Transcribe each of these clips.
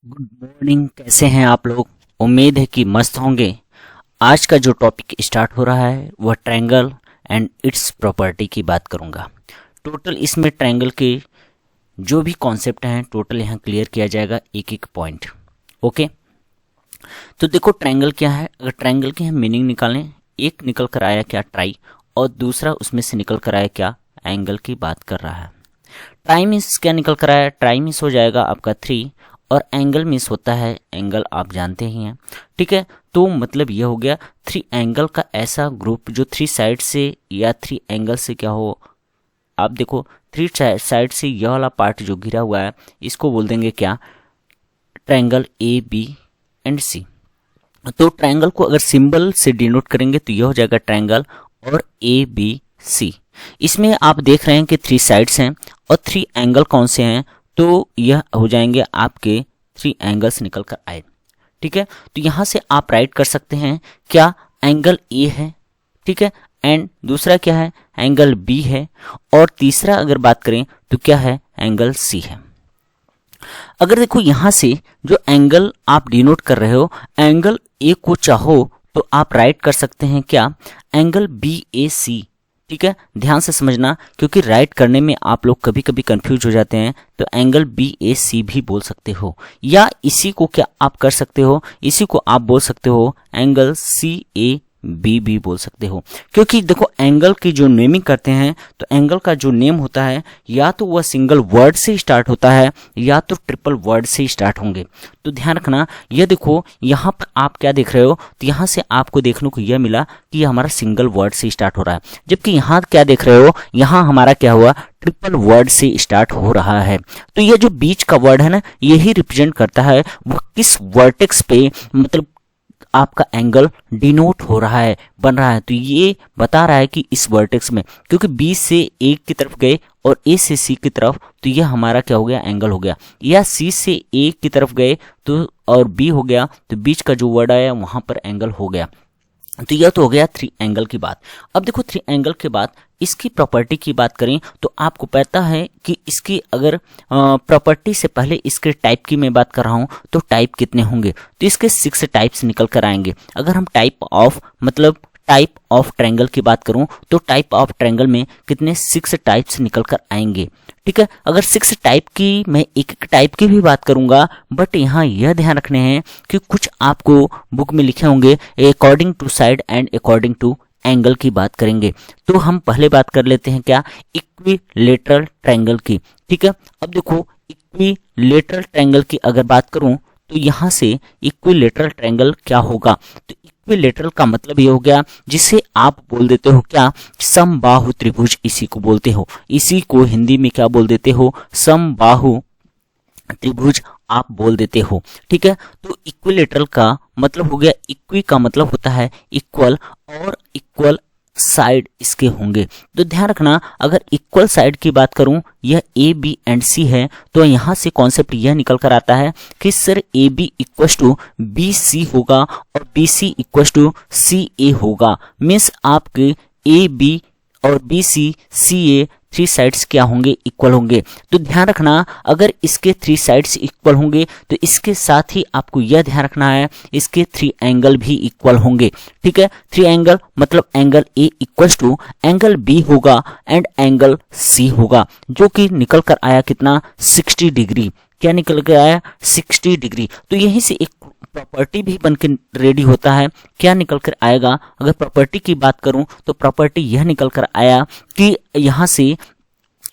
Good morning. कैसे हैं आप लोग? उम्मीद है कि मस्त होंगे। आज का जो टॉपिक स्टार्ट हो रहा है वह ट्रायंगल एंड इट्स प्रॉपर्टी की बात करूंगा। टोटल इसमें ट्रायंगल के जो भी कॉन्सेप्ट हैं टोटल यहाँ क्लियर किया जाएगा, एक एक पॉइंट। ओके, तो देखो ट्रायंगल क्या है। अगर ट्रायंगल की हम मीनिंग निकालें, एक निकल कर आया क्या ट्राई, और दूसरा उसमें से निकल कर आया क्या एंगल की बात कर रहा है। ट्राई मीन्स क्या निकल कर आया, ट्राई मीन्स हो जाएगा आपका 3 और एंगल मीन्स होता है एंगल, आप जानते ही हैं। ठीक है, तो मतलब यह हो गया 3 एंगल का ऐसा ग्रुप जो 3 साइड से या 3 एंगल से क्या हो। आप देखो 3 साइड से यह वाला पार्ट जो घिरा हुआ है इसको बोल देंगे क्या, ट्रायंगल ए बी एंड सी। तो ट्रायंगल को अगर सिंबल से डिनोट करेंगे तो यह हो जाएगा ट्रायंगल और ए बी सी। इसमें आप देख रहे हैं कि 3 साइड्स हैं और 3 एंगल कौन से हैं, तो यह हो जाएंगे आपके 3 एंगल्स निकल कर आए। ठीक है, तो यहां से आप राइट कर सकते हैं क्या, एंगल ए है, ठीक है, एंड दूसरा क्या है एंगल बी है, और तीसरा अगर बात करें तो क्या है एंगल सी है। अगर देखो यहां से जो एंगल आप डिनोट कर रहे हो, एंगल ए को चाहो तो आप राइट कर सकते हैं क्या, एंगल बी ए सी। ठीक है, ध्यान से समझना क्योंकि राइट करने में आप लोग कभी कभी कंफ्यूज हो जाते हैं। तो एंगल बी ए सी भी बोल सकते हो, या इसी को क्या आप कर सकते हो, इसी को आप बोल सकते हो एंगल सी ए बी भी बोल सकते हो। क्योंकि देखो एंगल की जो नेमिंग करते हैं तो एंगल का जो नेम होता है या तो वह सिंगल वर्ड से स्टार्ट होता है या तो ट्रिपल वर्ड से स्टार्ट होंगे। तो ध्यान रखना, यह देखो यहाँ पर आप क्या देख रहे हो, तो यहाँ से आपको देखने को यह मिला कि यह हमारा सिंगल वर्ड से स्टार्ट हो रहा है, जबकि यहाँ क्या देख रहे हो, यहाँ हमारा क्या हुआ ट्रिपल वर्ड से स्टार्ट हो रहा है। तो यह जो बीच का वर्ड है ना, यही रिप्रेजेंट करता है वह किस वर्टेक्स पे मतलब आपका एंगल डिनोट हो रहा है, बन रहा है। तो ये बता रहा है कि इस वर्टेक्स में, क्योंकि बी से ए की तरफ गए और ए से सी की तरफ, तो यह हमारा क्या हो गया एंगल हो गया, या सी से ए की तरफ गए तो और बी हो गया, तो बीच का जो वर्ड आया वहां पर एंगल हो गया। तो यह तो हो गया 3 एंगल की बात। अब देखो 3 एंगल के बाद इसकी प्रॉपर्टी की बात करें तो आपको पता है कि इसकी अगर प्रॉपर्टी से पहले इसके टाइप की मैं बात कर रहा हूं तो टाइप कितने होंगे, तो इसके 6 टाइप्स निकल कर आएंगे। अगर हम टाइप ऑफ ट्रायंगल की बात करूं तो टाइप ऑफ ट्रायंगल में कितने 6 टाइप्स निकल कर आएंगे। ठीक है, अगर 6 टाइप की मैं एक एक टाइप की भी बात करूंगा, बट यहाँ यह ध्यान रखने हैं कि कुछ आपको बुक में लिखे होंगे according to side and according to angle की बात करेंगे। तो हम पहले बात कर लेते हैं क्या, इक्विलेटरल ट्रायंगल की। ठीक है, अब देखो इक्विलेटरल ट्रायंगल की अगर बात करूं तो यहां से इक्विलेटरल ट्रायंगल क्या होगा, तो इक्विलेटरल का मतलब ये हो गया जिसे आप बोल देते हो क्या, समबाहु त्रिभुज, इसी को बोलते हो, इसी को हिंदी में क्या बोल देते हो, समबाहु त्रिभुज आप बोल देते हो। ठीक है, तो इक्विलेटरल का मतलब हो गया, इक्वी का मतलब होता है इक्वल, और इक्वल साइड इसके होंगे। तो ध्यान रखना, अगर इक्वल साइड की बात करूं, यह ए बी एंड सी है, तो यहां से कॉन्सेप्ट यह निकल कर आता है कि sir A B equal to B C होगा और B C equal to C A होगा। मीन्स आपके ए बी और B C C A 3 sides क्या होंगे, इक्वल होंगे। तो ध्यान रखना, अगर इसके 3 साइड्स इक्वल होंगे तो इसके साथ ही आपको यह ध्यान रखना है इसके 3 एंगल भी इक्वल होंगे। ठीक है, 3 एंगल मतलब angle A equal to angle B होगा एंड एंगल सी होगा, जो कि निकल कर आया कितना 60 डिग्री। क्या निकल कर आया 60 डिग्री। तो यहीं से एक प्रॉपर्टी भी बन के रेडी होता है। क्या निकल कर आएगा, अगर प्रॉपर्टी की बात करूं तो प्रॉपर्टी यह निकल कर आया कि यहां से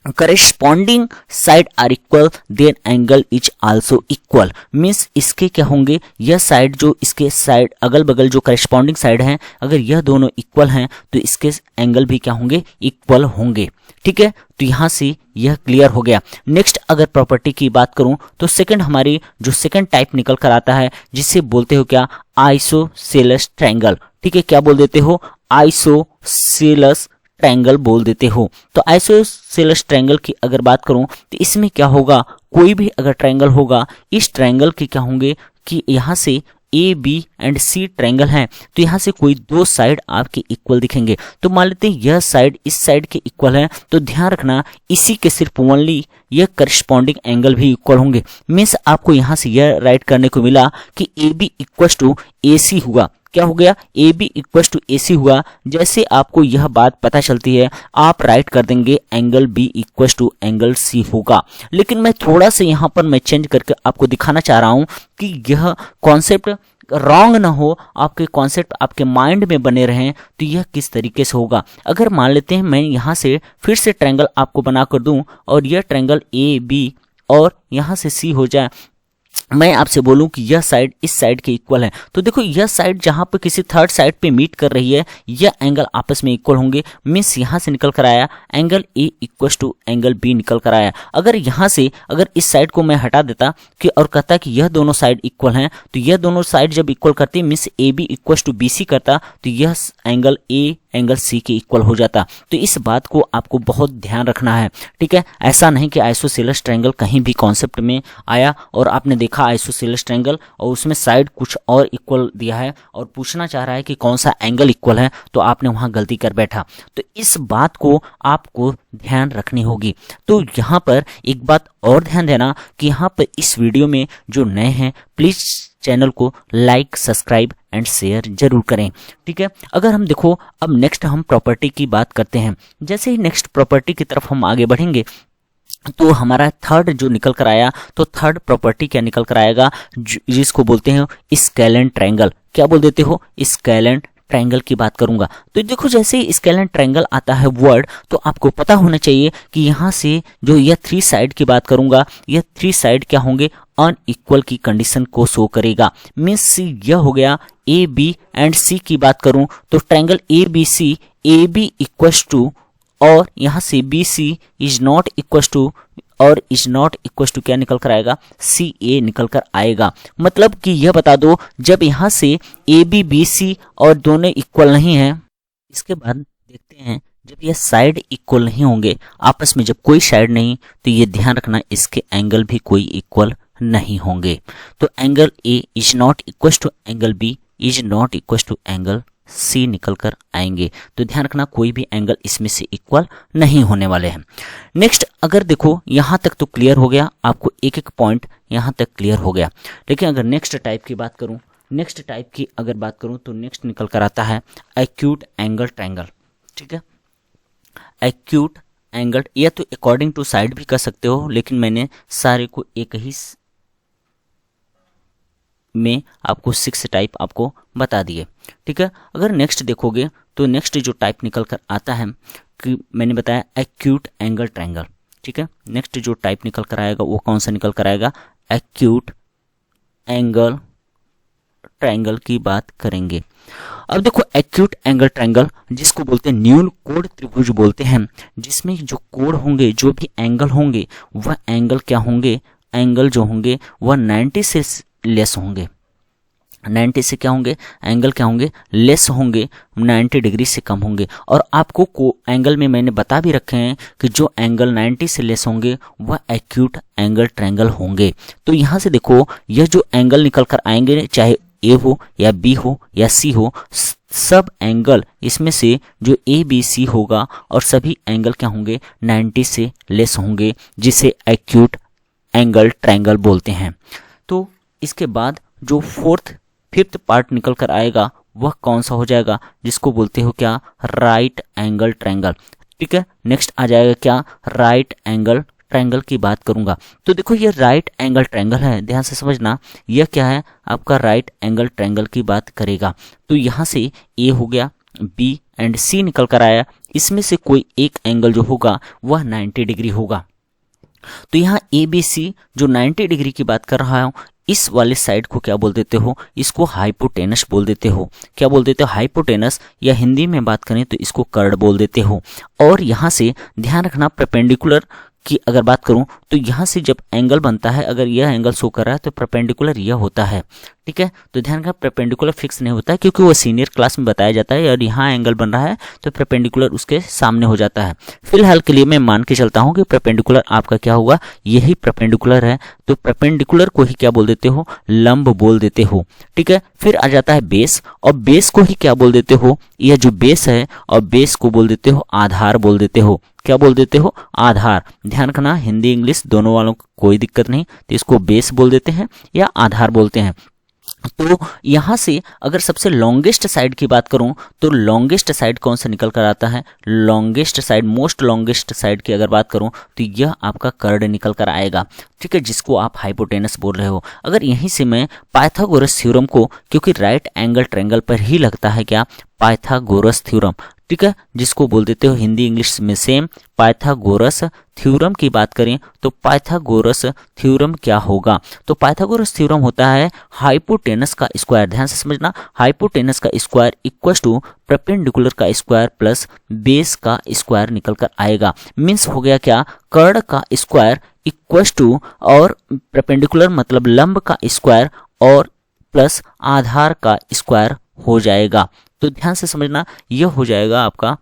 corresponding side are equal then angle is also equal. Means इसके क्या होंगे, यह साइड जो इसके साइड अगल बगल जो करेस्पॉन्डिंग साइड हैं, अगर यह दोनों इक्वल हैं तो इसके एंगल भी क्या होंगे, इक्वल होंगे। ठीक है, तो यहां से यह क्लियर हो गया। नेक्स्ट अगर प्रॉपर्टी की बात करूं तो सेकंड हमारी जो सेकंड टाइप निकल कर आता है जिसे बोलते हो क्या, आइसोसेलेस ट्रायंगल। ठीक है, क्या बोल देते हो, आइसोसेलेस ट्रायंगल बोल देते हो। तो आइसोसेलेस ट्रायंगल की अगर बात करूं तो इसमें क्या होगा, कोई भी अगर ट्रायंगल होगा, इस ट्रायंगल के क्या होंगे कि यहां से A B and C triangle है तो यहाँ से कोई दो साइड आपके इक्वल दिखेंगे। तो मान लेते हैं यह साइड इस साइड के इक्वल है, तो ध्यान रखना इसी के सिर्फ ओनली यह करस्पॉन्डिंग एंगल भी इक्वल होंगे। मीन्स आपको यहाँ से यह राइट करने को मिला कि ए बी इक्वल टू ए सी हुआ। क्या हो गया? ए बी इक्वल टू ए सी हुआ। जैसे आपको यह बात पता चलती है आप राइट कर देंगे angle B equal to angle C होगा। लेकिन मैं थोड़ा सा यहाँ पर मैं चेंज करके आपको दिखाना चाह रहा हूँ कि यह कॉन्सेप्ट रॉन्ग ना हो, आपके कॉन्सेप्ट आपके माइंड में बने रहें। तो यह किस तरीके से होगा, अगर मान लेते हैं मैं यहाँ से फिर से ट्रायंगल आपको बना कर दूं और यह ट्रायंगल ए बी और यहाँ से सी हो जाए, मैं आपसे बोलूं कि यह साइड इस साइड के इक्वल है, तो देखो यह साइड जहां पर किसी थर्ड साइड पे मीट कर रही है यह एंगल आपस में इक्वल होंगे। मीन्स यहां से निकल कर आया angle A equal to angle B निकल कर आया। अगर यहां से अगर इस साइड को मैं हटा देता कि और कहता कि यह दोनों साइड इक्वल हैं, तो यह दोनों साइड जब इक्वल करती means A B equal to B C करता तो यह एंगल ए एंगल सी के इक्वल हो जाता। तो इस बात को आपको बहुत ध्यान रखना है, ठीक है। ऐसा नहीं कि आइसोसेलेस ट्रायंगल कहीं भी कॉन्सेप्ट में आया और आपने देखा आइसोसेलेस ट्रायंगल और उसमें साइड कुछ और इक्वल दिया है और पूछना चाह रहा है कि कौन सा एंगल इक्वल है, तो आपने वहां गलती कर बैठा। तो इस बात को आपको ध्यान रखनी होगी। तो यहाँ पर एक बात और ध्यान देना कि यहाँ पर इस वीडियो में जो नए हैं प्लीज चैनल को लाइक सब्सक्राइब एंड शेयर जरूर करें, ठीक है। अगर हम देखो अब नेक्स्ट हम प्रॉपर्टी की बात करते हैं। जैसे ही नेक्स्ट प्रॉपर्टी की तरफ हम आगे बढ़ेंगे तो हमारा थर्ड जो निकल कर आया, तो थर्ड प्रॉपर्टी क्या निकल कर आएगा, जिसको बोलते हैं स्केलेन ट्रायंगल। क्या बोल देते हो? स्केलेन ट्रायंगल की बात करूंगा। तो देखो जैसे ही स्केलेन ट्रायंगल आता है वर्ड, तो आपको पता होना चाहिए कि यहाँ से जो यह थ्री साइड की बात करूंगा, यह थ्री साइड क्या होंगे, अनइक्वल की कंडीशन को शो करेगा। मीन्स यह हो गया ए बी एंड सी की बात करूं तो triangle A B equal to और यहाँ से B C is not equal to और इज नॉट इक्वल टू क्या निकल कर आएगा, सी ए निकल कर आएगा। मतलब कि यह बता दो जब यहाँ से ए बी सी और दोनों इक्वल नहीं है, इसके बाद देखते हैं जब यह साइड इक्वल नहीं होंगे आपस में, जब कोई साइड नहीं, तो ये ध्यान रखना इसके एंगल भी कोई इक्वल नहीं होंगे। तो angle A is not equal to angle B is not equal to angle C निकल कर आएंगे। तो ध्यान रखना कोई भी एंगल इसमें से इक्वल नहीं होने वाले हैं। नेक्स्ट अगर देखो यहाँ तक तो क्लियर हो गया, आपको एक एक पॉइंट यहाँ तक क्लियर हो गया। लेकिन अगर नेक्स्ट टाइप की बात करूँ, नेक्स्ट टाइप की अगर बात करूँ तो नेक्स्ट निकल कर आता है एक्यूट एंगल ट्रायंगल, ठीक है। एक्यूट एंगल या तो अकॉर्डिंग टू साइड भी कर सकते हो, लेकिन मैंने सारे को एक ही में आपको 6 टाइप आपको बता दिए, ठीक है। अगर नेक्स्ट देखोगे तो नेक्स्ट जो टाइप निकल कर आता है कि मैंने बताया एक्यूट एंगल ट्रायंगल, ठीक है। नेक्स्ट जो टाइप निकल कर आएगा वो कौन सा निकल कर आएगा, एक्यूट एंगल ट्रायंगल की बात करेंगे। अब देखो एक्यूट एंगल ट्रायंगल जिसको बोलते हैं न्यून कोण त्रिभुज बोलते हैं, जिसमें जो कोण होंगे जो भी एंगल होंगे वह एंगल क्या होंगे, एंगल जो होंगे वह 90 से लेस होंगे। 90 से क्या होंगे, एंगल क्या होंगे, लेस होंगे, 90 डिग्री से कम होंगे। और आपको को एंगल में मैंने बता भी रखे हैं कि जो एंगल 90 से लेस होंगे वह एक्यूट एंगल ट्रायंगल होंगे। तो यहाँ से देखो यह जो एंगल निकल कर आएंगे, चाहे ए हो या बी हो या सी हो, सब एंगल इसमें से जो ए बी सी होगा और सभी एंगल क्या होंगे, 90 से लेस होंगे, जिसे एक्यूट एंगल ट्रायंगल बोलते हैं। तो इसके बाद जो फिफ्थ पार्ट निकल कर आएगा वह कौन सा हो जाएगा, जिसको बोलते हो क्या, राइट एंगल ट्रायंगल, ठीक है। नेक्स्ट आ जाएगा क्या, राइट एंगल ट्रायंगल की बात करूंगा। तो देखो ये राइट एंगल ट्रायंगल है, ध्यान से समझना, यह क्या है आपका राइट एंगल ट्रायंगल की बात करेगा। तो यहाँ से ए हो गया, बी एंड सी निकल कर आया, इसमें से कोई एक एंगल जो होगा वह 90 डिग्री होगा। तो यहाँ ए बी सी जो 90 डिग्री की बात कर रहा हूँ, इस वाले साइड को क्या बोल देते हो, इसको हाइपोटेनस बोल देते हो। क्या बोल देते हो, हाइपोटेनस, या हिंदी में बात करें तो इसको कर्ड बोल देते हो। और यहाँ से ध्यान रखना परपेंडिकुलर की अगर बात करूं तो यहाँ से जब एंगल बनता है, अगर यह एंगल शो कर रहा है तो परपेंडिकुलर यह होता है। ठीक है, तो ध्यान रखना परपेंडिकुलर फिक्स नहीं होता है क्योंकि वो सीनियर क्लास में बताया जाता है, और यहाँ एंगल बन रहा है तो परपेंडिकुलर उसके सामने हो जाता है। फिलहाल के लिए मैं मान के चलता हूँ कि परपेंडिकुलर आपका क्या होगा, यही परपेंडिकुलर है, तो परपेंडिकुलर को ही क्या बोल देते हो, लंब बोल देते हो। ठीक है, फिर आ जाता है बेस, और बेस को ही क्या बोल देते हो, यह जो बेस है और बेस को बोल देते हो आधार बोल देते हो। क्या बोल देते हो, आधार। ध्यान रखना हिंदी इंग्लिश दोनों वालों को कोई दिक्कत नहीं, तो इसको बेस बोल देते हैं या आधार बोलते हैं। तो यहां से अगर सबसे लॉन्गेस्ट साइड की बात करूं तो लॉन्गेस्ट साइड कौन सा निकल कर आता है, longest side, most longest side की अगर बात करूं तो यह आपका कर्ड निकल कर आएगा। ठीक है, जिसको आप हाइपोटेनस बोल रहे हो। अगर यहीं से मैं पाइथागोरस थ्योरम को, क्योंकि राइट एंगल ट्रायंगल पर ही लगता है क्या, पाइथागोरस थ्योरम, ठीक है, जिसको बोल देते हो हिंदी इंग्लिश में सेम पाइथागोरस थ्योरम की बात करें तो पाइथागोरस थ्योरम क्या होगा, तो पाइथागोरस थ्योरम होता है हाइपोटेनस का स्क्वायर। ध्यान से समझना, हाइपोटेनस का स्क्वायर इक्वल टू परपेंडिकुलर का स्क्वायर प्लस बेस का स्क्वायर निकल कर आएगा। मीन्स हो गया क्या, कर्ड का स्क्वायर इक्वल टू, और परपेंडिकुलर मतलब लंब का स्क्वायर और प्लस आधार का स्क्वायर हो जाएगा। तो ध्यान से समझना, यह हो जाएगा आपका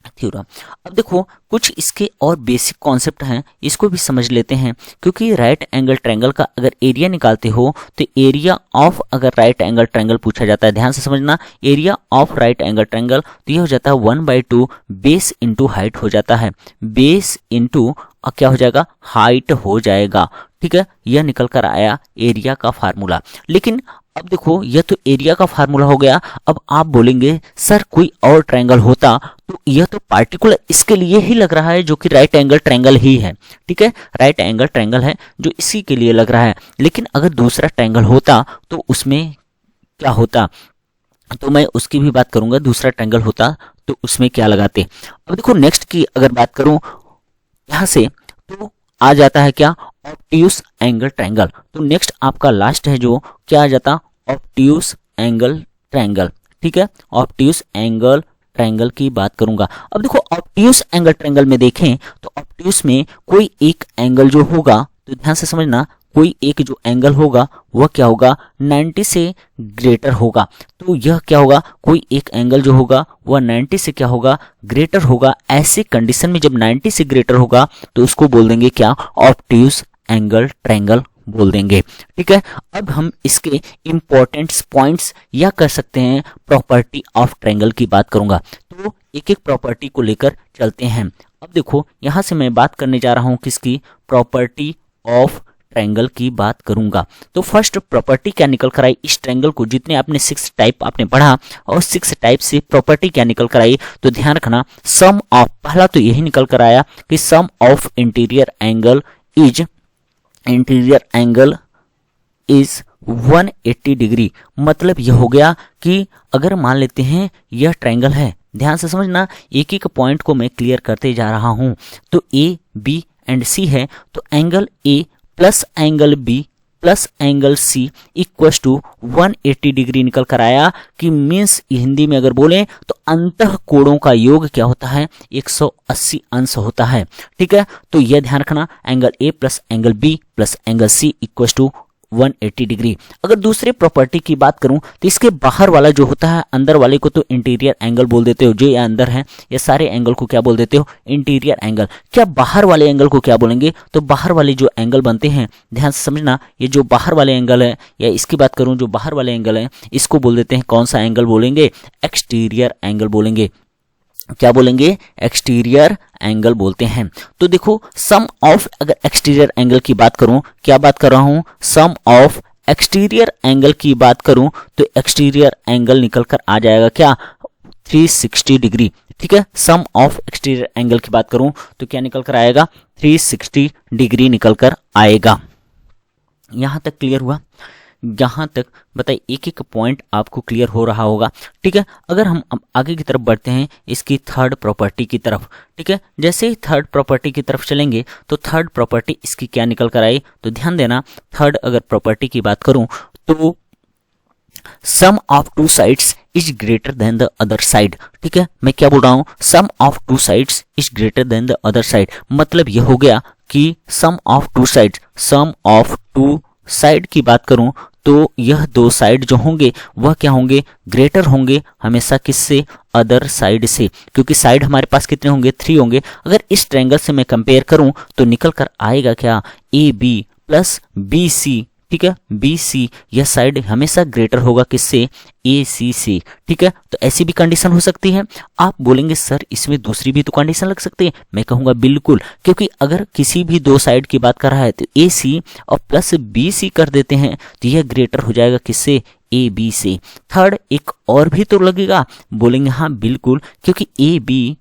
थ्योरम। अब देखो कुछ इसके और बेसिक कॉन्सेप्ट हैं, इसको भी समझ लेते हैं, क्योंकि राइट एंगल ट्रायंगल का अगर एरिया निकालते हो तो एरिया ऑफ अगर राइट एंगल ट्रायंगल पूछा जाता है, ध्यान से समझना, area of right angle triangle तो ये हो जाता है 1/2 बेस इंटू हाइट हो जाता है, बेस इंटू क्या हो जाएगा, हाइट हो जाएगा। ठीक है, यह निकल कर आया एरिया का फार्मूला। लेकिन अब देखो यह तो एरिया का फार्मूला हो गया। अब आप बोलेंगे सर कोई और ट्रायंगल होता, तो यह तो पार्टिकुलर इसके लिए ही लग रहा है जो कि राइट एंगल ट्रायंगल ही है। ठीक है, राइट एंगल ट्रायंगल है जो इसी के लिए लग रहा है। लेकिन अगर दूसरा ट्रायंगल होता तो उसमें क्या होता, तो मैं उसकी भी बात करूंगा। दूसरा ट्रायंगल होता तो उसमें क्या लगाते। अब देखो नेक्स्ट की अगर बात करूं यहां से, तो आ जाता है क्या, ऑब्ट्यूस एंगल ट्रायंगल। तो नेक्स्ट आपका लास्ट है जो क्या आ जाता, ऑब्ट्यूस एंगल ट्रायंगल। ठीक है, ऑब्ट्यूस एंगल ट्रायंगल की बात करूंगा। अब देखो ऑब्ट्यूस एंगल ट्रायंगल में देखें तो ऑब्ट्यूस में कोई एक एंगल जो होगा, तो ध्यान से समझना, कोई एक जो एंगल होगा वह क्या होगा, 90 से ग्रेटर होगा। तो यह क्या होगा, कोई एक एंगल जो होगा वह 90 से क्या होगा, ग्रेटर होगा। ऐसी कंडीशन में जब 90 से ग्रेटर होगा तो उसको बोल देंगे क्या, ऑब्ट्यूस एंगल ट्रायंगल बोल देंगे। ठीक है, अब हम इसके इंपॉर्टेंट पॉइंट्स या कर सकते हैं प्रॉपर्टी ऑफ ट्रायंगल की बात करूंगा। तो एक एक प्रॉपर्टी को लेकर चलते हैं। अब देखो यहां से मैं बात करने जा रहा हूं किसकी, प्रॉपर्टी ऑफ ट्रायंगल की बात करूंगा। तो फर्स्ट प्रॉपर्टी क्या निकल कर आई इस ट्रायंगल को, जितने आपने 6 टाइप आपने पढ़ा और 6 टाइप से प्रॉपर्टी क्या निकल कर आई, तो ध्यान रखना सम ऑफ, पहला तो यही निकल कर आया कि sum of interior angle is 180 degree. मतलब यह हो गया कि अगर मान लेते हैं यह ट्रायंगल है, ध्यान से समझना, एक एक पॉइंट को मैं क्लियर करते जा रहा हूं। तो ए बी एंड सी है, तो angle A plus angle B plus angle C equal to 180 degree निकल कर आया। कि मीन्स हिंदी में अगर बोलें तो अंतः कोणों का योग क्या होता है, 180 अंश होता है। ठीक है, तो यह ध्यान रखना, angle A plus angle B plus angle C equal to 180 degree. अगर दूसरे प्रॉपर्टी की बात करूं तो इसके बाहर वाला जो होता है, अंदर वाले को तो इंटीरियर एंगल बोल देते हो, जो ये अंदर है ये सारे एंगल को क्या बोल देते हो, इंटीरियर एंगल। क्या बाहर वाले एंगल को क्या बोलेंगे, तो बाहर वाले जो एंगल बनते हैं, ध्यान से समझना, ये जो बाहर वाले एंगल है, या इसकी बात करूं जो बाहर वाले एंगल है, इसको बोल देते हैं कौन सा एंगल बोलेंगे, एक्सटीरियर एंगल बोलेंगे। क्या बोलेंगे, एक्सटीरियर एंगल बोलते हैं। तो देखो सम ऑफ, अगर एक्सटीरियर एंगल की बात करूं, क्या बात कर रहा हूं, सम ऑफ एक्सटीरियर एंगल की बात करूं तो एक्सटीरियर एंगल निकल कर आ जाएगा क्या, 360 डिग्री। ठीक है, सम ऑफ एक्सटीरियर एंगल की बात करूं तो क्या निकल कर आएगा, 360 डिग्री निकल कर आएगा। यहां तक क्लियर हुआ, यहाँ तक बताइए एक एक पॉइंट आपको क्लियर हो रहा होगा। ठीक है, अगर हम आगे की तरफ बढ़ते हैं इसकी थर्ड प्रॉपर्टी की तरफ। ठीक है, जैसे ही थर्ड प्रॉपर्टी की तरफ चलेंगे तो थर्ड प्रॉपर्टी इसकी क्या निकल कर आई, तो ध्यान देना, थर्ड अगर प्रॉपर्टी की बात करूं तो sum of two sides is greater than the other side. ठीक है, मैं क्या बोल रहा हूं, sum of two sides is greater than the other side, मतलब यह हो गया कि sum of two sides, sum of two side की बात करूं तो यह दो साइड जो होंगे वह क्या होंगे, ग्रेटर होंगे हमेशा किससे, अदर साइड से, क्योंकि साइड हमारे पास कितने होंगे, 3 होंगे। अगर इस ट्रायंगल से मैं कंपेयर करूं तो निकल कर आएगा क्या, A B plus B C. ठीक है, बी सी यह साइड हमेशा ग्रेटर होगा किससे, ए सी से। ठीक है, तो ऐसी भी कंडीशन हो सकती है। आप बोलेंगे सर इसमें दूसरी भी तो कंडीशन लग सकती है, मैं कहूंगा बिल्कुल, क्योंकि अगर किसी भी दो साइड की बात कर रहा है तो ए सी और प्लस बी सी कर देते हैं तो यह ग्रेटर हो जाएगा किससे, ए बी से। थर्ड एक और भी तो लगेगा, बोलेंगे हाँ बिल्कुल, क्योंकि ए बी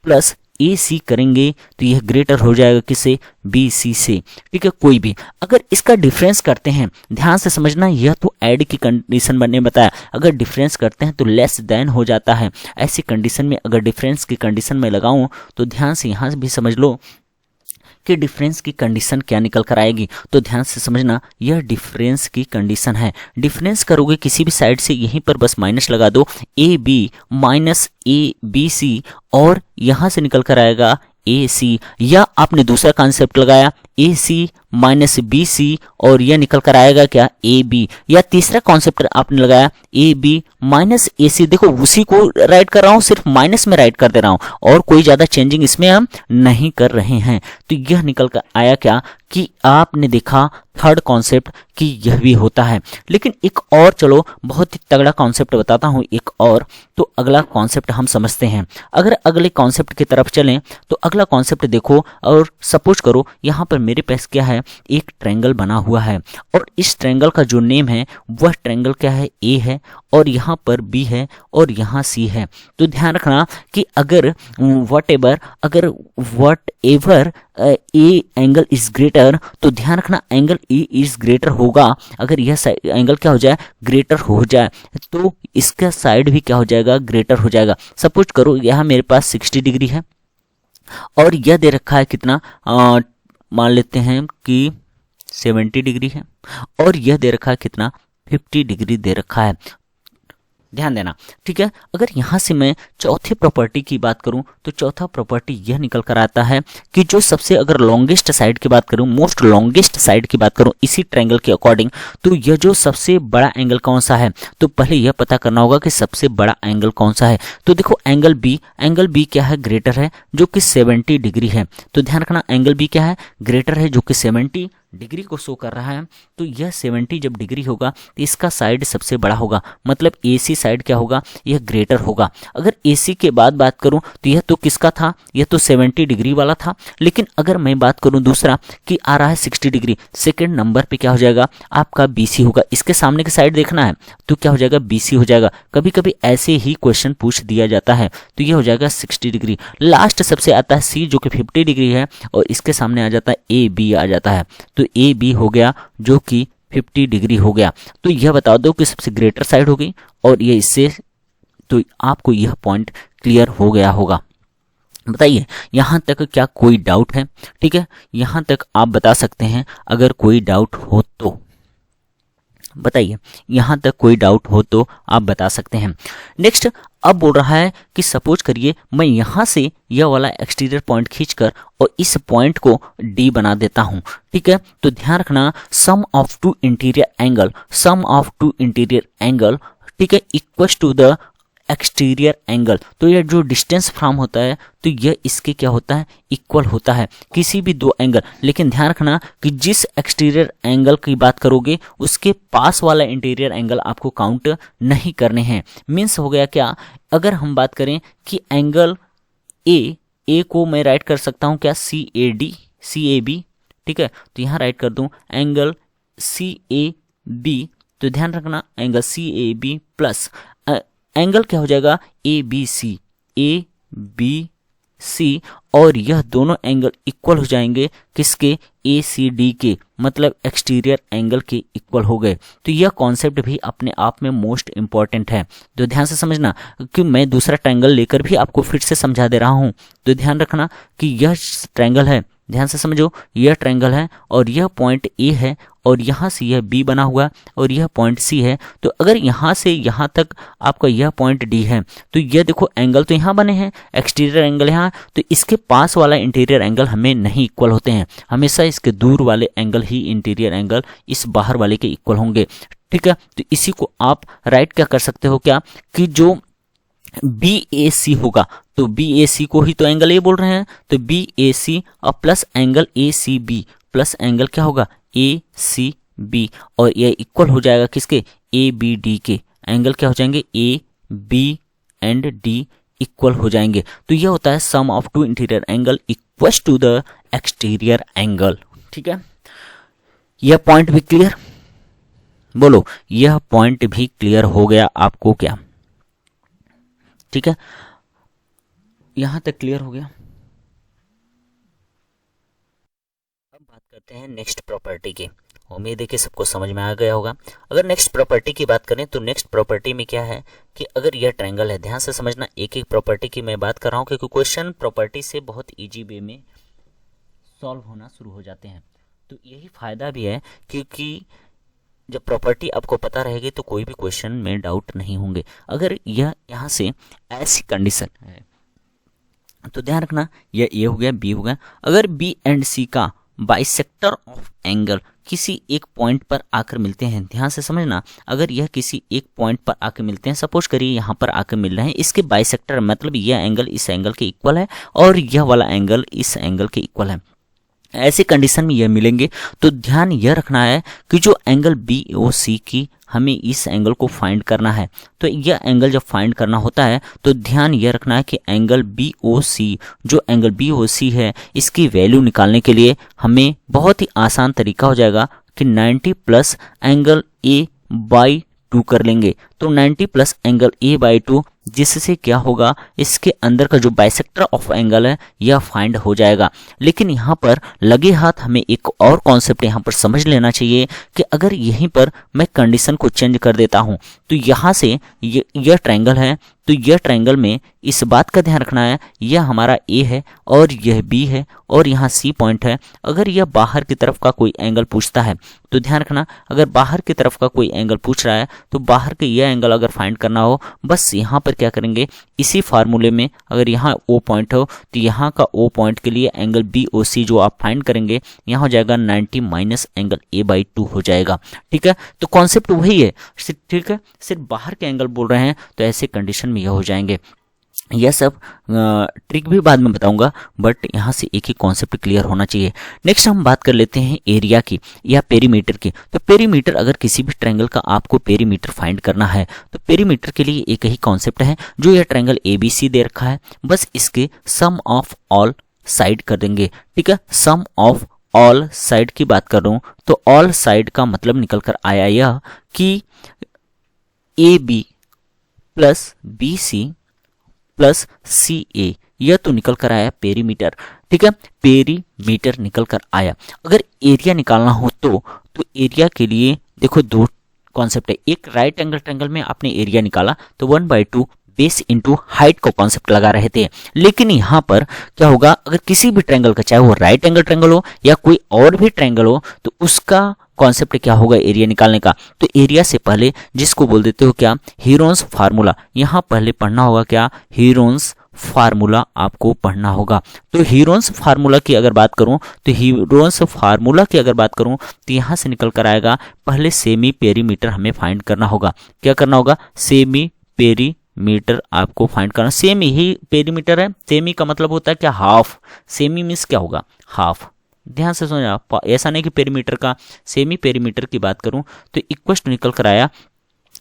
प्लस ए सी करेंगे तो यह ग्रेटर हो जाएगा किससे, बी सी से। ठीक है, कोई भी अगर इसका डिफरेंस करते हैं, ध्यान से समझना, यह तो ऐड की कंडीशन मैंने बताया, अगर डिफरेंस करते हैं तो लेस देन हो जाता है। ऐसी कंडीशन में अगर डिफरेंस की कंडीशन में लगाऊं तो ध्यान से यहां भी समझ लो कि डिफरेंस की कंडीशन क्या निकल कर आएगी। तो ध्यान से समझना, यह डिफरेंस की कंडीशन है। डिफरेंस करोगे किसी भी साइड से, यहीं पर बस माइनस लगा दो, A B minus A B C, और यहां से निकल कर आएगा ए सी, या आपने दूसरा कॉन्सेप्ट लगाया ए सी माइनस बी सी और यह निकल कर आएगा क्या, ए बी, या तीसरा कॉन्सेप्ट आपने लगाया ए बी माइनस ए सी। देखो उसी को राइट कर रहा हूं, सिर्फ माइनस में राइट कर दे रहा हूं और कोई ज्यादा चेंजिंग इसमें हम नहीं कर रहे हैं। तो यह निकल कर आया क्या कि आपने देखा थर्ड कॉन्सेप्ट कि यह भी होता है। लेकिन एक और चलो बहुत ही तगड़ा कॉन्सेप्ट बताता हूं एक और, तो अगला कॉन्सेप्ट हम समझते हैं। अगर अगले कॉन्सेप्ट की तरफ चलें तो अगला कॉन्सेप्ट देखो, और सपोज करो यहां पर मेरे पास क्या है, एक ट्रायंगल बना हुआ है और इस ट्रायंगल का जो नेम है वह ट्रायंगल क्या है, ए है, और यहाँ पर बी है और यहाँ सी है। तो ध्यान रखना कि अगर what ever A angle is greater, तो ध्यान रखना एंगल ए इज ग्रेटर होगा। अगर यह एंगल क्या हो जाए, ग्रेटर हो जाए, तो इसका साइड भी क्या हो जाएगा, ग्रेटर हो जाएगा। सपोज करो यहाँ मेरे पास 60 डिग्री है और यह दे रखा है कितना, मान लेते हैं कि 70 डिग्री है, और यह दे रखा है कितना, 50 डिग्री दे रखा है। ध्यान देना, ठीक है। अगर यहां से मैं चौथी प्रॉपर्टी की बात करूं तो चौथा प्रॉपर्टी यह निकल कर आता है कि जो सबसे, अगर लॉन्गेस्ट साइड की बात करूं, मोस्ट लॉन्गेस्ट साइड की बात करूं इसी ट्रायंगल के अकॉर्डिंग, तो यह जो सबसे बड़ा एंगल कौन सा है, तो पहले यह पता करना होगा कि सबसे बड़ा एंगल कौन सा है। तो देखो एंगल बी क्या है, ग्रेटर है, जो कि 70 डिग्री है। तो ध्यान रखना एंगल बी क्या है, ग्रेटर है, जो कि 70 डिग्री को शो कर रहा है। तो यह 70 जब डिग्री होगा तो इसका साइड सबसे बड़ा होगा, मतलब AC साइड क्या होगा, यह ग्रेटर होगा। अगर AC के बाद बात करूं तो यह तो किसका था, यह तो 70 डिग्री वाला था। लेकिन अगर मैं बात करूं दूसरा कि आ रहा है 60 डिग्री, सेकंड नंबर पे क्या हो जाएगा, आपका BC होगा। इसके सामने की साइड देखना है तो क्या हो जाएगा, BC हो जाएगा। कभी कभी ऐसे ही क्वेश्चन पूछ दिया जाता है, तो यह हो जाएगा 60 डिग्री। लास्ट सबसे आता है C, जो कि 50 डिग्री है, और इसके सामने आ जाता है AB आ जाता है। तो AB हो गया जो कि 50 डिग्री हो गया। तो यह बता दो कि सबसे ग्रेटर साइड हो गई, और ये इससे, तो आपको यह पॉइंट क्लियर हो गया होगा। बताइए यहां तक क्या कोई डाउट है, ठीक है, यहां तक आप बता सकते हैं। अगर कोई डाउट हो तो बताइए, यहां तक कोई डाउट हो तो आप बता सकते हैं। नेक्स्ट अब बोल रहा है कि सपोज करिए मैं यहां से यह वाला एक्सटीरियर पॉइंट खींचकर और इस पॉइंट को D बना देता हूं, ठीक है। तो ध्यान रखना sum of two interior angle, ठीक है, equals to the exterior angle. तो यह जो डिस्टेंस फ्रॉम होता है तो यह इसके क्या होता है, इक्वल होता है किसी भी दो एंगल। लेकिन ध्यान रखना कि जिस एक्सटीरियर एंगल की बात करोगे उसके पास वाला इंटीरियर एंगल आपको काउंट नहीं करने हैं। मीन्स हो गया क्या, अगर हम बात करें कि एंगल ए को मैं राइट कर सकता हूं क्या, CAB, ठीक है। तो यहां राइट कर दूं एंगल CAB। तो ध्यान रखना एंगल CAB प्लस एंगल क्या हो जाएगा, ABC, और यह दोनों एंगल इक्वल हो जाएंगे किसके, ACD के, मतलब एक्सटीरियर एंगल के इक्वल हो गए। तो यह कॉन्सेप्ट भी अपने आप में मोस्ट इंपॉर्टेंट है, तो ध्यान से समझना, कि मैं दूसरा ट्रायंगल लेकर भी आपको फिर से समझा दे रहा हूं। तो ध्यान रखना कि यह ट्रायंगल है ध्यान से समझो, यह ट्रायंगल है और यह पॉइंट ए है और यहाँ से यह बी बना हुआ और यह पॉइंट सी है। तो अगर यहाँ से यहाँ तक आपका यह पॉइंट डी है तो यह देखो एंगल तो यहाँ बने हैं, एक्सटीरियर एंगल यहाँ, तो इसके पास वाला इंटीरियर एंगल हमें नहीं इक्वल होते हैं, हमेशा इसके दूर वाले एंगल ही इंटीरियर एंगल इस बाहर वाले के इक्वल होंगे। ठीक है, तो इसी को आप राइट क्या कर सकते हो क्या कि जो बी ए सी होगा, तो बी ए सी को ही तो एंगल ए बोल रहे हैं, तो बी ए सी और plus angle A C B plus angle क्या होगा ए सी बी, और यह इक्वल हो जाएगा किसके, ए बी डी के। एंगल क्या हो जाएंगे, A B and D equal हो जाएंगे। तो यह होता है sum of two interior angle equals to the exterior angle. ठीक है, यह पॉइंट भी क्लियर, बोलो यह पॉइंट भी क्लियर हो गया आपको क्या? ठीक है, यहां तक क्लियर हो गया। अब बात करते हैं नेक्स्ट प्रॉपर्टी की। उम्मीद है कि सबको समझ में आ गया होगा। अगर नेक्स्ट प्रॉपर्टी की बात करें तो नेक्स्ट प्रॉपर्टी में क्या है कि अगर यह ट्रायंगल है, ध्यान से समझना, एक एक प्रॉपर्टी की मैं बात कर रहा हूं क्योंकि क्वेश्चन प्रॉपर्टी से बहुत इजी वे में सॉल्व होना शुरू हो जाते हैं। तो यही फायदा भी है क्योंकि जब प्रॉपर्टी आपको पता रहेगी तो कोई भी क्वेश्चन में डाउट नहीं होंगे। अगर यह यहाँ से ऐसी कंडीशन है तो ध्यान रखना, यह ए हो गया, बी हो गया। अगर बी एंड सी का बाइसेक्टर ऑफ एंगल किसी एक पॉइंट पर आकर मिलते हैं, ध्यान से समझना, अगर यह किसी एक पॉइंट पर आकर मिलते हैं, सपोज करिए यहाँ पर आकर मिल रहे हैं, इसके बाइसेक्टर मतलब यह एंगल इस एंगल के इक्वल है और यह वाला एंगल इस एंगल के इक्वल है, ऐसी कंडीशन में यह मिलेंगे। तो ध्यान यह रखना है कि जो एंगल बी ओ सी की हमें इस एंगल को फाइंड करना है। तो यह एंगल जब फाइंड करना होता है तो ध्यान यह रखना है कि एंगल बी ओ सी, जो एंगल बी ओ सी है, इसकी वैल्यू निकालने के लिए हमें बहुत ही आसान तरीका हो जाएगा कि 90 प्लस एंगल ए बाई 2 कर लेंगे। तो 90 प्लस एंगल ए बाई 2, जिससे क्या होगा, इसके अंदर का जो बाइसेक्टर ऑफ एंगल है यह फाइंड हो जाएगा। लेकिन यहाँ पर लगे हाथ हमें एक और कॉन्सेप्ट यहाँ पर समझ लेना चाहिए कि अगर यहीं पर मैं कंडीशन को चेंज कर देता हूँ तो यहाँ से यह ट्रायंगल है, तो यह ट्रायंगल में इस बात का ध्यान रखना है, यह हमारा ए है और यह बी है और यहाँ सी पॉइंट है। अगर यह बाहर की तरफ का कोई एंगल पूछता है तो ध्यान रखना, अगर बाहर की तरफ का कोई एंगल पूछ रहा है तो बाहर के यह एंगल अगर फाइंड करना हो, बस यहाँ पर क्या करेंगे, इसी फार्मूले में अगर यहाँ ओ पॉइंट हो तो यहाँ का ओ पॉइंट के लिए एंगल बी ओ सी जो आप फाइंड करेंगे यहाँ हो जाएगा 90 माइनस एंगल ए बाई 2 हो जाएगा। ठीक है, तो कॉन्सेप्ट वही है। ठीक है, सिर्फ बाहर के एंगल बोल रहे हैं तो ऐसे कंडीशन में यह हो जाएंगे। यह सब ट्रिक भी बाद में बताऊंगा, बट यहाँ से एक ही कॉन्सेप्ट क्लियर होना चाहिए। नेक्स्ट हम बात कर लेते हैं एरिया की या पेरीमीटर की। तो पेरीमीटर, अगर किसी भी ट्रायंगल का आपको पेरीमीटर फाइंड करना है तो पेरीमीटर के लिए एक ही कॉन्सेप्ट है, जो यह ट्रायंगल ABC दे रखा है, बस इसके सम ऑफ ऑल साइड कर देंगे। ठीक है, सम ऑफ ऑल साइड की बात कर रहा हूँ तो ऑल साइड का मतलब निकल कर आया यह कि AB plus BC plus CA, यह तो निकल कर आया पेरीमीटर। ठीक है, पेरीमीटर निकल कर आया। अगर एरिया निकालना हो तो एरिया के लिए देखो दो कॉन्सेप्ट है। एक राइट एंगल ट्रायंगल में आपने एरिया निकाला तो 1/2 बेस इंटू हाइट का कॉन्सेप्ट लगा रहे थे। लेकिन यहाँ पर क्या होगा, अगर किसी भी ट्रायंगल का, चाहे वो राइट एंगल ट्रायंगल हो या कोई और भी ट्रायंगल हो, तो उसका कॉन्सेप्ट क्या होगा एरिया निकालने का। तो एरिया से पहले जिसको बोल देते हो क्या, हीरोन्स फार्मूला, यहाँ पहले पढ़ना होगा क्या, हीरोन्स फार्मूला आपको पढ़ना होगा। तो हीरोन्स फार्मूला की अगर बात करूं तो हीरोन्स फार्मूला की अगर बात करूं तो यहाँ से निकल कर आएगा, पहले सेमी पेरीमीटर हमें फाइंड करना होगा। क्या करना होगा, सेमी पेरीमीटर आपको फाइंड करना। सेमी ही पेरीमीटर है, सेमी का मतलब होता है क्या, हाफ। सेमी मीन्स क्या होगा, हाफ। ध्यान से समझना, ऐसा नहीं कि पेरीमीटर का, सेमी पेरीमीटर की बात करूं तो इक्वस्ट निकल कर आया।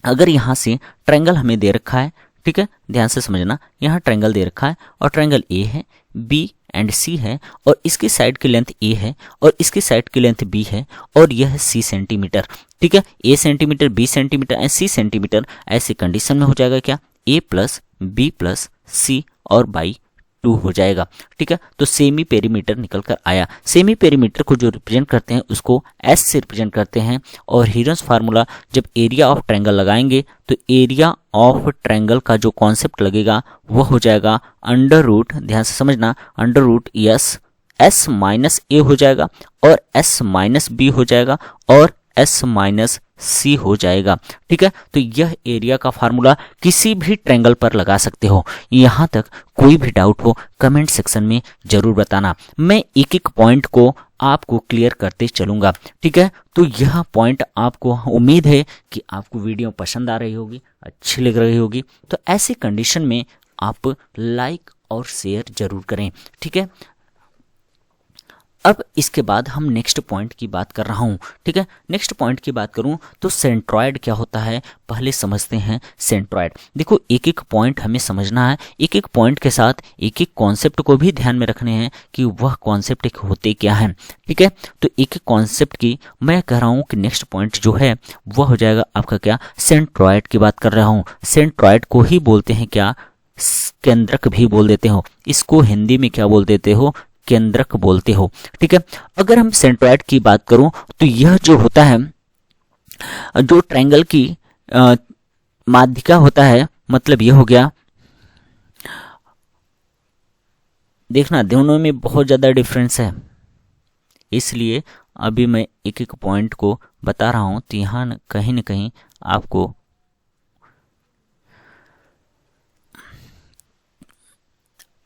अगर यहाँ से ट्रायंगल हमें दे रखा है, ठीक है, ध्यान से समझना, यहाँ ट्रायंगल दे रखा है और ट्रायंगल ए है, बी एंड सी है और इसकी साइड की लेंथ ए है और इसकी साइड की लेंथ बी है और यह सी सेंटीमीटर। ठीक है, A centimetre, B centimetre and C centimetre. ऐसी कंडीशन में हो जाएगा क्या, A plus B plus C और बाई 2 हो जाएगा। ठीक है, तो सेमी पेरीमीटर निकल कर आया। सेमी पेरीमीटर को जो रिप्रेजेंट करते हैं उसको एस से रिप्रेजेंट करते हैं। और हीरोन्स फार्मूला, जब एरिया ऑफ ट्रायंगल लगाएंगे तो एरिया ऑफ ट्रायंगल का जो कॉन्सेप्ट लगेगा वो हो जाएगा अंडर रूट, ध्यान से समझना, under root s s minus A हो जाएगा और एस माइनस बी हो जाएगा और एस माइनस सी हो जाएगा। ठीक है, तो यह एरिया का फार्मूला किसी भी ट्रायंगल पर लगा सकते हो। यहाँ तक कोई भी डाउट हो कमेंट सेक्शन में जरूर बताना, मैं एक एक पॉइंट को आपको क्लियर करते चलूंगा। ठीक है, तो यह पॉइंट आपको, उम्मीद है कि आपको वीडियो पसंद आ रही होगी, अच्छी लग रही होगी। तो ऐसी कंडीशन में आप लाइक और शेयर जरूर करें। ठीक है, अब इसके बाद हम नेक्स्ट पॉइंट की बात कर रहा हूँ। ठीक है, नेक्स्ट पॉइंट की बात करूँ तो सेंट्रॉयड क्या होता है, पहले समझते हैं सेंट्रॉयड। देखो, एक एक पॉइंट हमें समझना है, एक एक पॉइंट के साथ एक एक कॉन्सेप्ट को भी ध्यान में रखने हैं कि वह कॉन्सेप्ट एक होते क्या हैं। ठीक है, तो एक एक कॉन्सेप्ट की मैं कह रहा हूँ कि नेक्स्ट पॉइंट जो है वह हो जाएगा आपका क्या, सेंट्रॉयड की बात कर रहा हूँ। सेंट्रॉयड को ही बोलते हैं क्या, केंद्रक भी बोल देते हो, इसको हिंदी में क्या बोल देते हो, केंद्रक बोलते हो। ठीक है, अगर हम सेंट्रॉयड की बात करूं तो यह जो होता है, जो ट्रायंगल की माध्यिका होता है, मतलब यह हो गया, देखना दोनों में बहुत ज़्यादा डिफरेंस है, इसलिए अभी मैं एक एक पॉइंट को बता रहा हूं, तो यहाँ कहीं न कहीं आपको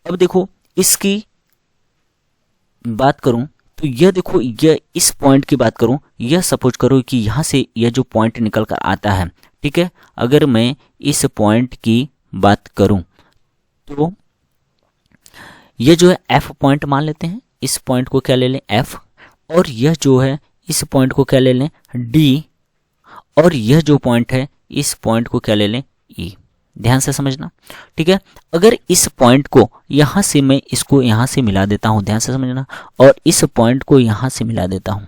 अब देखो इसकी बात करूं तो यह देखो, यह इस पॉइंट की बात करूं, यह सपोज करो कि यहाँ से यह जो पॉइंट निकल कर आता है। ठीक है, अगर मैं इस पॉइंट की बात करूं तो यह जो है एफ पॉइंट मान लेते हैं, इस पॉइंट को क्या ले लें, एफ, और यह जो है इस पॉइंट को क्या ले लें, डी, और यह जो पॉइंट है इस पॉइंट को क्या ले लें, ई। ध्यान से समझना। ठीक है, अगर इस पॉइंट को यहाँ से मैं इसको यहाँ से मिला देता हूँ, ध्यान से समझना, और इस पॉइंट को यहाँ से मिला देता हूँ,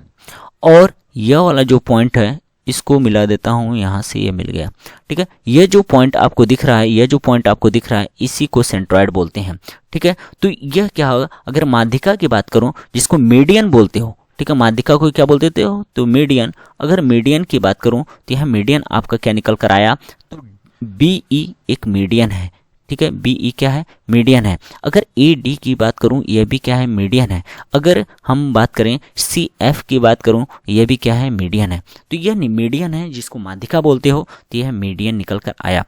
और यह वाला जो पॉइंट है इसको मिला देता हूँ, यहाँ से ये मिल गया। ठीक है, ये जो पॉइंट आपको दिख रहा है, यह जो पॉइंट आपको दिख रहा है, इसी को सेंट्रॉयड बोलते हैं। ठीक है, तो यह क्या होगा, अगर माध्यिका की बात करूँ जिसको मीडियन बोलते हो, ठीक है, माध्यिका को क्या बोल देते हो, तो मीडियन। अगर मीडियन की बात करूँ तो यह मीडियन आपका क्या निकल कर आया, तो बी ई एक मीडियन है। ठीक है, बी ई क्या है, मीडियन है। अगर ए डी की बात करूं, यह भी क्या है, मीडियन है। अगर हम बात करें सी एफ की बात करूं, यह भी क्या है, मीडियन है। तो यह मीडियन है जिसको माध्यिका बोलते हो, तो यह मीडियन निकल कर आया।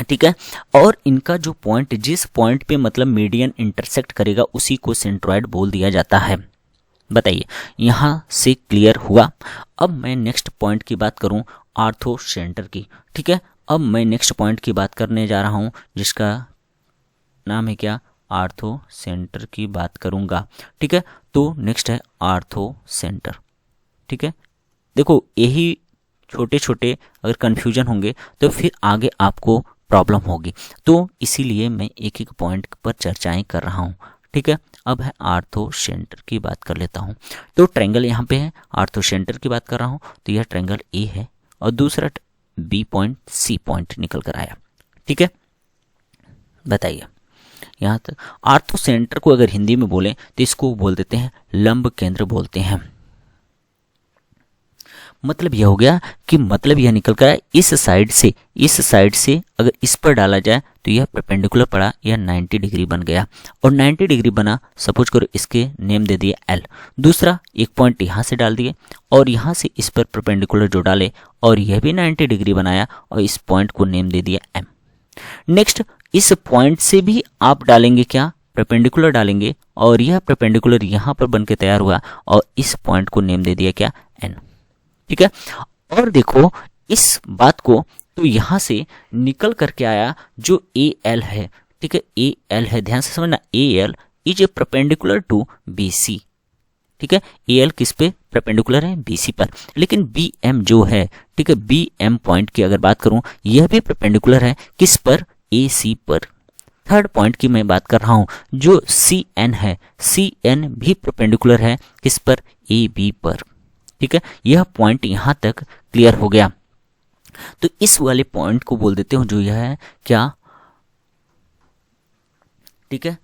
ठीक है, और इनका जो पॉइंट, जिस पॉइंट पे मतलब मीडियन इंटरसेक्ट करेगा उसी को सेंट्रॉयड बोल दिया जाता है। बताइए, यहाँ से क्लियर हुआ। अब मैं नेक्स्ट पॉइंट की बात करूं, आर्थो सेंटर की। ठीक है, अब मैं नेक्स्ट पॉइंट की बात करने जा रहा हूं जिसका नाम है क्या, आर्थो सेंटर की बात करूंगा। ठीक है, तो नेक्स्ट है आर्थो सेंटर। ठीक है, देखो यही छोटे छोटे अगर कन्फ्यूजन होंगे तो फिर आगे आपको प्रॉब्लम होगी, तो इसीलिए मैं एक एक पॉइंट पर चर्चाएं कर रहा हूं। ठीक है, अब है आर्थो सेंटर की बात कर लेता हूं। तो ट्रायंगल यहाँ पे है, आर्थो सेंटर की बात कर रहा हूं, तो यह ट्रायंगल ए है और दूसरा बी पॉइंट सी पॉइंट निकल कर आया। ठीक है, बताइए यहाँ तक। आर्थो सेंटर को अगर हिंदी में बोलें तो इसको बोल देते हैं लंब केंद्र बोलते हैं। मतलब यह हो गया कि मतलब यह निकल कर इस साइड से अगर इस पर डाला जाए तो यह परपेंडिकुलर पड़ा, यह 90 डिग्री बन गया, और 90 डिग्री बना, सपोज करो इसके नेम दे दिए एल। दूसरा एक पॉइंट यहाँ से डाल दिए और यहाँ से इस पर परपेंडिकुलर जो डाले और यह भी 90 डिग्री बनाया और इस पॉइंट को नेम दे दिया एम। नेक्स्ट इस पॉइंट से भी आप डालेंगे क्या, परपेंडिकुलर डालेंगे, और यह परपेंडिकुलर यहाँ पर बन के तैयार हुआ और इस पॉइंट को नेम दे दिया क्या, एन। ठीक है, और देखो इस बात को, तो यहां से निकल करके आया जो ए एल है। ठीक है, ए एल है, ध्यान से समझना, A L is a perpendicular to B C. ठीक है, ए एल किस पे परपेंडिकुलर है, बी सी पर। लेकिन बी एम जो है, ठीक है, बी एम पॉइंट की अगर बात करूं, यह भी परपेंडिकुलर है किस पर, ए सी पर। थर्ड पॉइंट की मैं बात कर रहा हूं, जो सी एन है, सी एन भी परपेंडिकुलर है किस पर, ए बी पर। ठीक है, यह पॉइंट यहां तक क्लियर हो गया। तो इस वाले पॉइंट को बोल देते हो जो यह है क्या, ठीक है,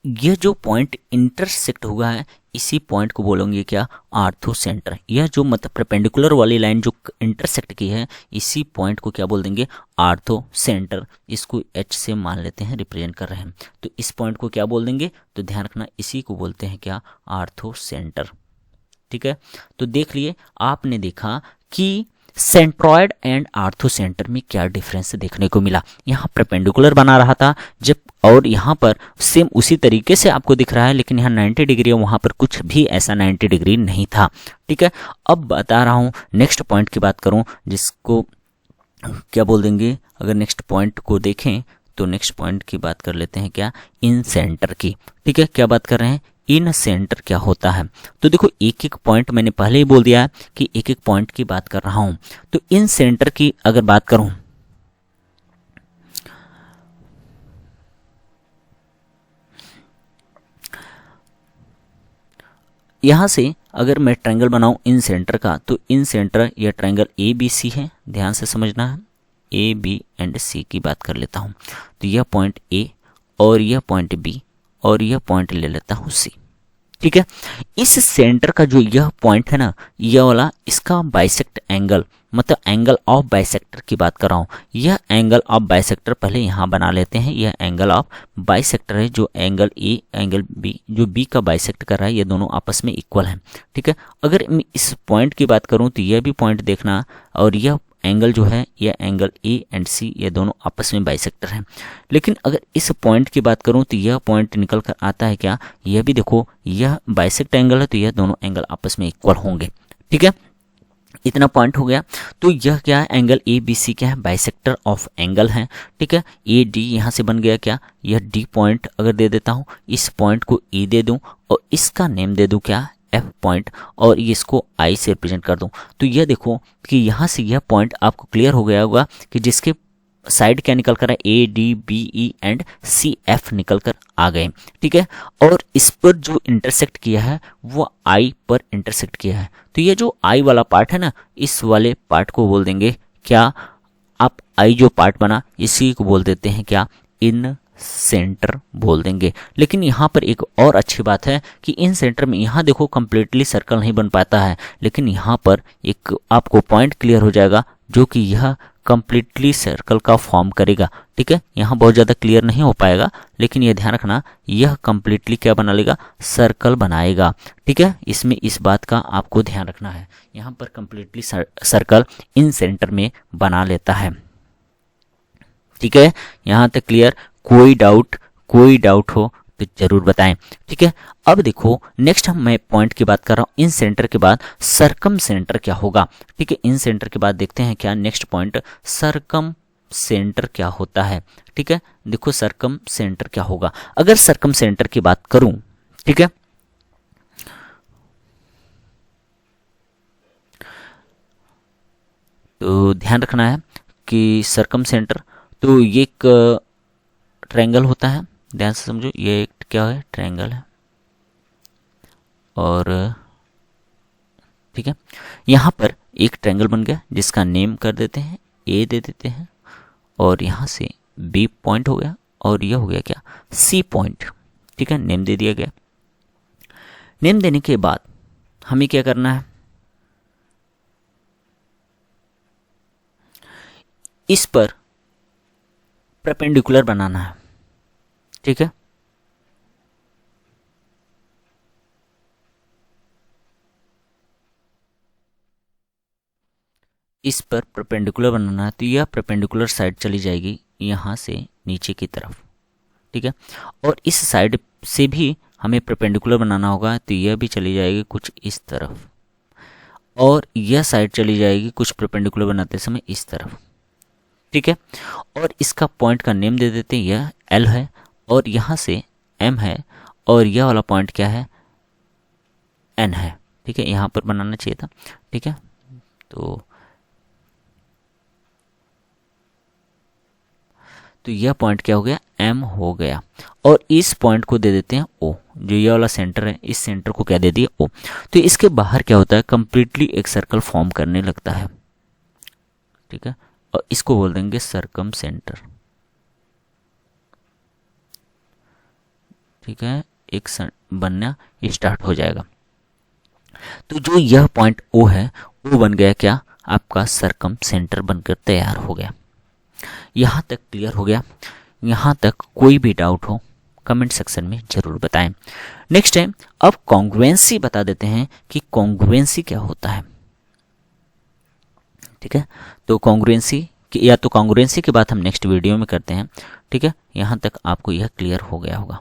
यह जो पॉइंट इंटरसेक्ट हुआ है इसी पॉइंट को बोलेंगे क्या, आर्थो सेंटर। यह जो मतलब परपेंडिकुलर वाली लाइन जो इंटरसेक्ट की है इसी पॉइंट को क्या बोल देंगे, आर्थो सेंटर। इसको एच से मान लेते हैं, रिप्रेजेंट कर रहे हैं, तो इस पॉइंट को क्या बोल देंगे, तो ध्यान रखना इसी को बोलते हैं क्या, आर्थो सेंटर। ठीक है, तो देख लिए आपने देखा कि सेंट्रॉयड एंड आर्थो सेंटर में क्या डिफरेंस देखने को मिला। यहाँ परपेंडिकुलर बना रहा था जब, और यहाँ पर सेम उसी तरीके से आपको दिख रहा है, लेकिन यहाँ 90 डिग्री है, वहाँ पर कुछ भी ऐसा 90 डिग्री नहीं था। ठीक है, अब बता रहा हूँ नेक्स्ट पॉइंट की बात करूँ, जिसको क्या बोल देंगे, अगर नेक्स्ट पॉइंट को देखें तो नेक्स्ट पॉइंट की बात कर लेते हैं क्या, इन सेंटर की। ठीक है, क्या बात कर रहे हैं, इन सेंटर क्या होता है। तो देखो एक एक पॉइंट मैंने पहले ही बोल दिया है कि एक एक पॉइंट की बात कर रहा हूं। तो इन सेंटर की अगर बात करूं, यहां से अगर मैं ट्रायंगल बनाऊं इन सेंटर का, तो इन सेंटर यह ट्रायंगल ए बी सी है, ध्यान से समझना है, ए बी एंड सी की बात कर लेता हूं। तो यह पॉइंट ए और यह पॉइंट बी और यह पॉइंट ले लेता हूं सी। ठीक है, इस सेंटर का जो यह पॉइंट है ना, यह वाला, इसका बाइसेक्ट एंगल, मतलब एंगल ऑफ बाइसेक्टर की बात कर रहा हूँ। यह एंगल ऑफ बाइसेक्टर पहले यहाँ बना लेते हैं, यह एंगल ऑफ बाइसेक्टर है, जो एंगल ए एंगल बी जो बी का बाइसेक्ट कर रहा है, ये दोनों आपस में इक्वल हैं। ठीक है, अगर मैं इस पॉइंट की बात करूँ तो यह भी पॉइंट देखना, और यह एंगल जो है, यह एंगल ए एंड सी, ये दोनों आपस में बाइसेक्टर हैं। लेकिन अगर इस पॉइंट की बात करूं तो यह पॉइंट निकल कर आता है क्या, यह भी देखो, यह बाइसेक्ट एंगल है, तो यह दोनों एंगल आपस में इक्वल होंगे। ठीक है, इतना पॉइंट हो गया। तो यह क्या है, एंगल ए बी सी क्या है, बाइसेक्टर ऑफ एंगल है। ठीक है, ए डी यहाँ से बन गया क्या, यह डी पॉइंट अगर दे देता हूँ, इस पॉइंट को ई दे दूं और इसका नेम दे दूं क्या, एफ पॉइंट, और इसको आई से रिप्रेजेंट कर दूं। तो यह देखो कि यहाँ से यह पॉइंट आपको क्लियर हो गया होगा कि जिसके साइड क्या निकल कर है, A D B E and C F निकल कर आ गए। ठीक है, और इस पर जो इंटरसेक्ट किया है वो आई पर इंटरसेक्ट किया है। तो ये जो आई वाला पार्ट है ना, इस वाले पार्ट को बोल देंगे क्या, आप आई जो पार्ट बना इसी को बोल देते हैं क्या, इन सेंटर बोल देंगे। लेकिन यहाँ पर एक और अच्छी बात है कि इन सेंटर में यहाँ देखो कंप्लीटली सर्कल नहीं बन पाता है, लेकिन यहाँ पर एक आपको पॉइंट क्लियर हो जाएगा जो कि यह कंप्लीटली सर्कल का फॉर्म करेगा। ठीक है, यहाँ बहुत ज़्यादा क्लियर नहीं हो पाएगा, लेकिन यह ध्यान रखना यह कंप्लीटली क्या बना लेगा, सर्कल बनाएगा। ठीक है, इसमें इस बात का आपको ध्यान रखना है, यहाँ पर कंप्लीटली सर्कल इन सेंटर में बना लेता है। ठीक है, यहाँ तक क्लियर, कोई डाउट हो तो जरूर बताएं। ठीक है, अब देखो नेक्स्ट मैं पॉइंट की बात कर रहा हूँ, इन सेंटर के बाद सरकम सेंटर क्या होगा। ठीक है, इन सेंटर के बाद देखते हैं क्या नेक्स्ट पॉइंट, सरकम सेंटर क्या होता है। ठीक है, देखो सरकम सेंटर क्या होगा। अगर सरकम सेंटर की बात करूं, ठीक है, तो ध्यान रखना है कि सरकम सेंटर, तो ये एक ट्रायंगल होता है, ध्यान से समझो, ये एक क्या है, ट्रायंगल है। और ठीक है, यहाँ पर एक ट्रायंगल बन गया जिसका नेम कर देते हैं, ए दे देते हैं, और यहाँ से बी पॉइंट हो गया, और यह हो गया क्या, सी पॉइंट। ठीक है, नेम दे दिया गया। नेम देने के बाद हमें क्या करना है, इस पर परपेंडिकुलर बनाना है। ठीक है, इस पर परपेंडिकुलर बनाना है, तो यह परपेंडिकुलर साइड चली जाएगी यहाँ से नीचे की तरफ। ठीक है, और इस साइड से भी हमें परपेंडिकुलर बनाना होगा, तो यह भी चली जाएगी कुछ इस तरफ, और यह साइड चली जाएगी कुछ परपेंडिकुलर बनाते समय इस तरफ। ठीक है, और इसका पॉइंट का नेम दे देते हैं, यह एल है, और यहाँ से एम है, और यह वाला पॉइंट क्या है, एन है। ठीक है, यहाँ पर बनाना चाहिए था। ठीक है, तो यह पॉइंट क्या हो गया, एम हो गया, और इस पॉइंट को दे देते हैं ओ, जो ये वाला सेंटर है, इस सेंटर को क्या दे दिए, ओ। तो इसके बाहर क्या होता है, कंप्लीटली एक सर्कल फॉर्म करने लगता है। ठीक है, और इसको बोल देंगे सरकम सेंटर। ठीक है, एक बनना स्टार्ट हो जाएगा। तो जो यह पॉइंट ओ है वो बन गया क्या, आपका सरकम सेंटर बनकर तैयार हो गया। यहाँ तक क्लियर हो गया? यहाँ तक कोई भी डाउट हो कमेंट सेक्शन में जरूर बताएं। नेक्स्ट है, अब कॉन्ग्रुएंसी बता देते हैं कि कॉन्ग्रुएंसी क्या होता है। ठीक है, तो कॉन्ग्रुएंसी या तो कॉन्ग्रुएंसी की बात हम नेक्स्ट वीडियो में करते हैं। ठीक है, यहाँ तक आपको यह क्लियर हो गया होगा।